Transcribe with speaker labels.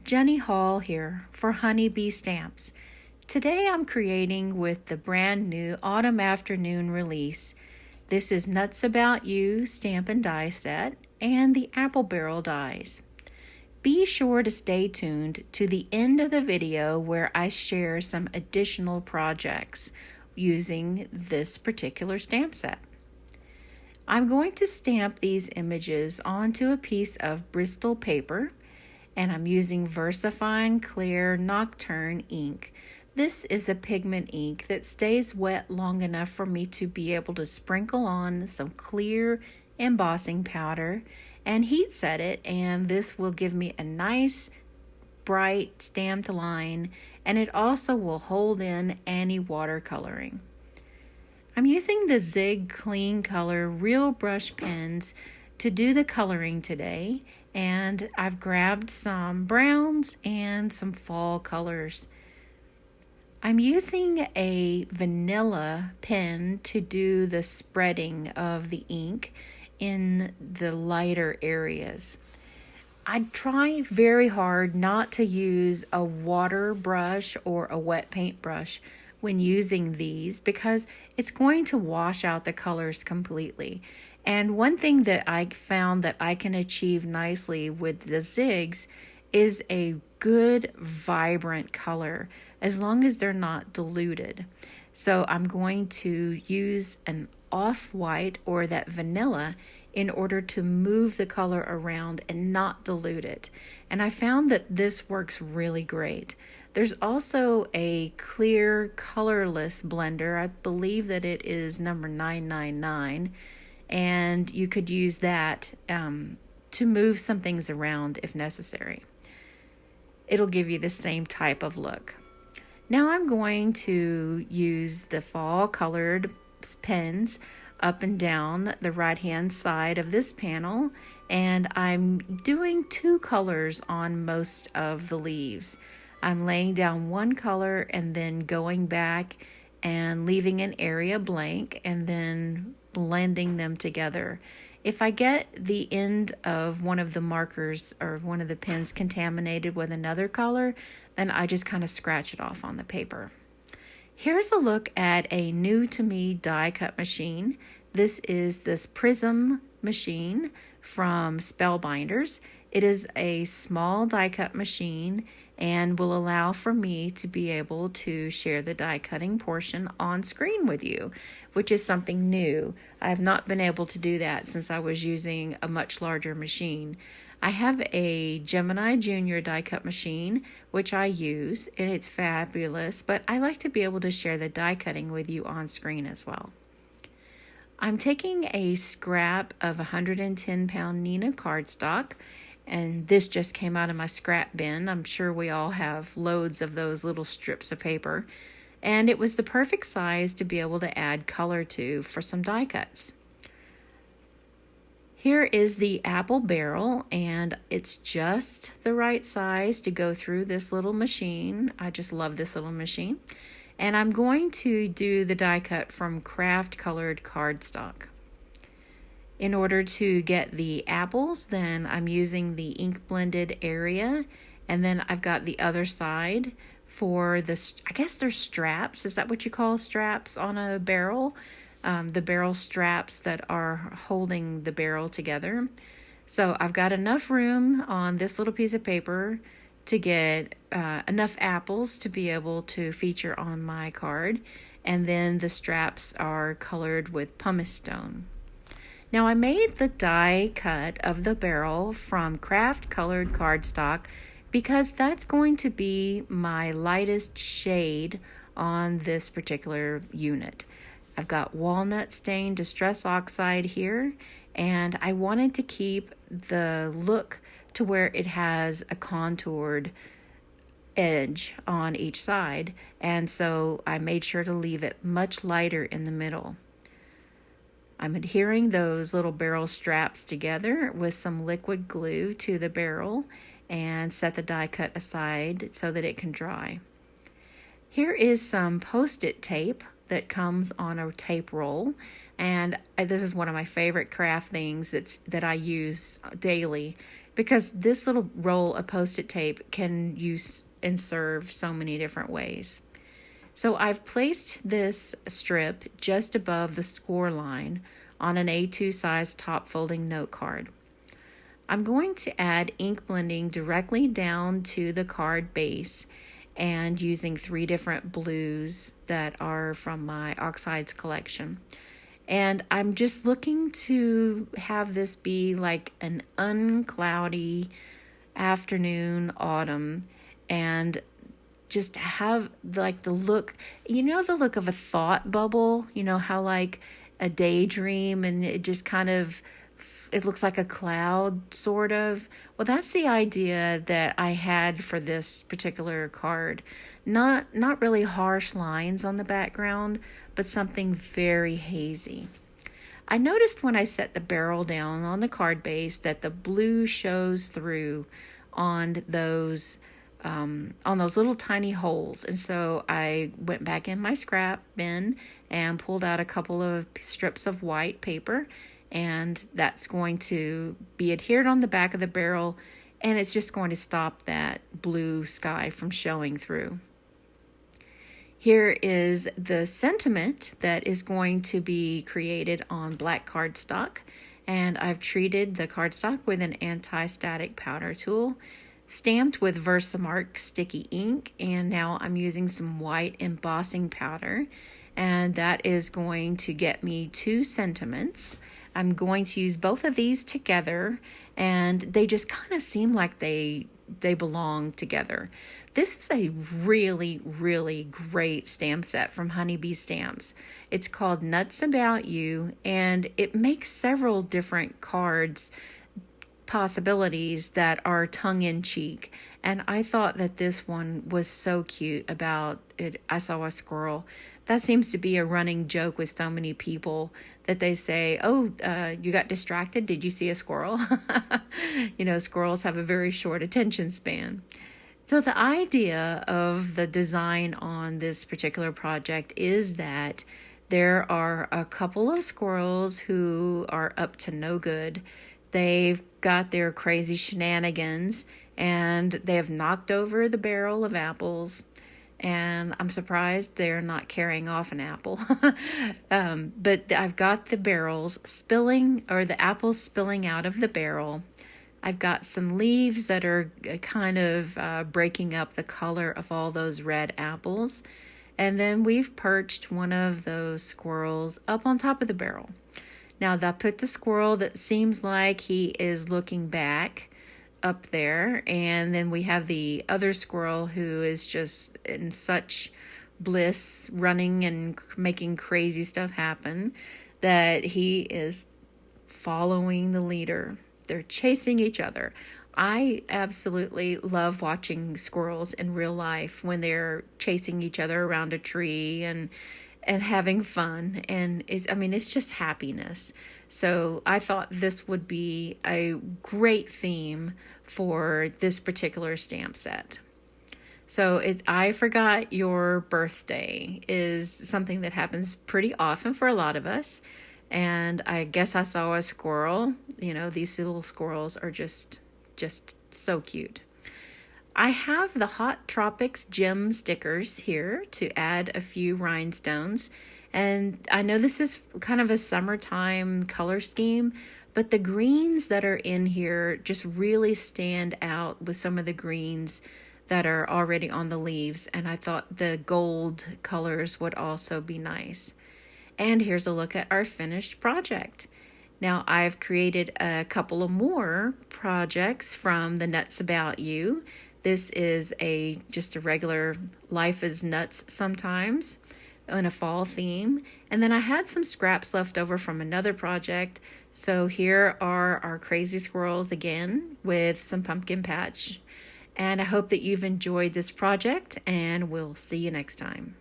Speaker 1: Jenny Hall here for Honeybee Stamps. Today I'm creating with the brand new Autumn Afternoon release. This is Nuts About You stamp and die set and the apple barrel dies. Be sure to stay tuned to the end of the video where I share some additional projects using this particular stamp set. I'm going to stamp these images onto a piece of Bristol paper, and I'm using VersaFine Clear Nocturne ink. This is a pigment ink that stays wet long enough for me to be able to sprinkle on some clear embossing powder and heat set it, and this will give me a nice bright stamped line, and it also will hold in any watercoloring. I'm using the Zig Clean Color Real Brush pens to do the coloring today, and I've grabbed some browns and some fall colors. I'm using a vanilla pen to do the spreading of the ink in the lighter areas. I try very hard not to use a water brush or a wet paint brush when using these because it's going to wash out the colors completely. And one thing that I found that I can achieve nicely with the Zigs is a good vibrant color as long as they're not diluted. So I'm going to use an off-white or that vanilla in order to move the color around and not dilute it. And I found that this works really great. There's also a clear colorless blender. I believe that it is number 999, and you could use that to move some things around if necessary. It'll give you the same type of look. Now I'm going to use the fall colored pens up and down the right hand side of this panel, and I'm doing two colors on most of the leaves. I'm laying down one color and then going back and leaving an area blank and then blending them together. If I get the end of one of the markers or one of the pens contaminated with another color, then I just kind of scratch it off on the paper. Here's a look at a new to me die cut machine. This is this Prism machine from Spellbinders. It is a small die cut machine and will allow for me to be able to share the die cutting portion on screen with you, which is something new. I have not been able to do that since I was using a much larger machine. I have a Gemini Junior die cut machine, which I use, and it's fabulous, but I like to be able to share the die cutting with you on screen as well. I'm taking a scrap of 110-pound Neenah cardstock, and this just came out of my scrap bin. I'm sure we all have loads of those little strips of paper, and it was the perfect size to be able to add color to for some die cuts. Here is the apple barrel, and it's just the right size to go through this little machine. I just love this little machine. And I'm going to do the die cut from craft colored cardstock. In order to get the apples, then I'm using the ink blended area, and then I've got the other side for the, I guess they're straps. Is that what you call straps on a barrel? The barrel straps that are holding the barrel together. So I've got enough room on this little piece of paper to get enough apples to be able to feature on my card, and then the straps are colored with pumice stone. Now I made the die cut of the barrel from craft colored cardstock because that's going to be my lightest shade on this particular unit. I've got walnut stained Distress Oxide here, and I wanted to keep the look to where it has a contoured edge on each side, and so I made sure to leave it much lighter in the middle. I'm adhering those little barrel straps together with some liquid glue to the barrel and set the die cut aside so that it can dry. Here is some Post-it tape that comes on a tape roll, and this is one of my favorite craft things that I use daily. because this little roll of Post-it tape can use and serve so many different ways. So I've placed this strip just above the score line on an A2 size top folding note card. I'm going to add ink blending directly down to the card base and using 3 different blues that are from my Oxides collection. And I'm just looking to have this be like an uncloudy afternoon, autumn, and just have like the look, the look of a thought bubble, how like a daydream, and it just kind of, it looks like a cloud sort of. Well, that's the idea that I had for this particular card. Not really harsh lines on the background, but something very hazy. I noticed when I set the barrel down on the card base that the blue shows through on those little tiny holes. And so I went back in my scrap bin and pulled out a couple of strips of white paper, and that's going to be adhered on the back of the barrel, and it's just going to stop that blue sky from showing through. Here is the sentiment that is going to be created on black cardstock, and I've treated the cardstock with an anti-static powder tool, stamped with Versamark sticky ink, and now I'm using some white embossing powder, and that is going to get me 2 sentiments. I'm going to use both of these together, and they just kind of seem like they belong together. This is a really, really great stamp set from Honeybee Stamps. It's called Nuts About You, and it makes several different cards possibilities that are tongue-in-cheek. And I thought that this one was so cute about it. I saw a squirrel. That seems to be a running joke with so many people that they say, oh, you got distracted? Did you see a squirrel? Squirrels have a very short attention span. So the idea of the design on this particular project is that there are a couple of squirrels who are up to no good. They've got their crazy shenanigans, and they have knocked over the barrel of apples, and I'm surprised they're not carrying off an apple. But I've got the barrels spilling, or the apples spilling out of the barrel. I've got some leaves that are kind of breaking up the color of all those red apples. And then we've perched one of those squirrels up on top of the barrel. Now, I put the squirrel that seems like he is looking back up there. And then we have the other squirrel who is just in such bliss, running and making crazy stuff happen, that he is following the leader. They're chasing each other. I absolutely love watching squirrels in real life when they're chasing each other around a tree and having fun. And it's just happiness. So I thought this would be a great theme for this particular stamp set. So I forgot your birthday is something that happens pretty often for a lot of us. And I guess I saw a squirrel. These little squirrels are just so cute. I have the Hot Tropics gem stickers here to add a few rhinestones. And I know this is kind of a summertime color scheme, but the greens that are in here just really stand out with some of the greens that are already on the leaves. And I thought the gold colors would also be nice. And here's a look at our finished project. Now, I've created a couple of more projects from the Nuts About You. This is just a regular Life is Nuts sometimes in a fall theme. And then I had some scraps left over from another project. So here are our crazy squirrels again with some pumpkin patch. And I hope that you've enjoyed this project, and we'll see you next time.